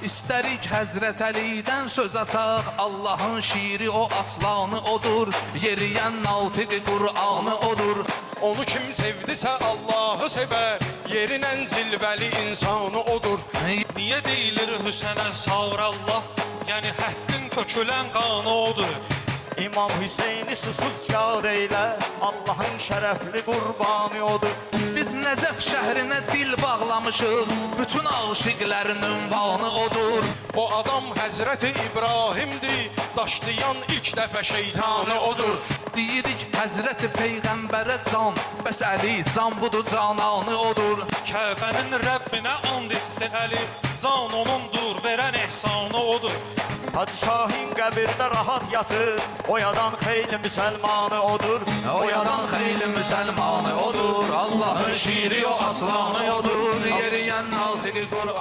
İstərik Həzrət Əlidən söz açaq, Allahın şiiri o aslanı odur, yeriyən natiqi Qur'anı odur. Onu kim sevdisə Allahı sevər, yerinin zilvəli insanı odur. Niyə deyilir Hüsənə sağır Allah, yəni həqqin tökülən qanı odur. İmam Hüseyni susuz yad eylə, Allahın şərəfli qurbanı odur. Biz Nəcəf şəhrinə dil bağlamışıq, bütün aşiqlərin ünvanı odur. O adam Həzrəti İbrahimdir, daşlayan ilk dəfə şeytanı odur. Deyirik Həzrəti Peyğəmbərə can, bəs Əli can budur, cananı odur. Kəbənin Rəbbinə and içdi Əli, can onundur, verən ehsanı odur. Padişahın qəbirdə rahat yatır, oyadan xeyli müsəlmanı odur. Oyadan xeyli müsəlmanı odur, Allahın şiiri o aslanı odur, yeriyən natiqi Qur'an.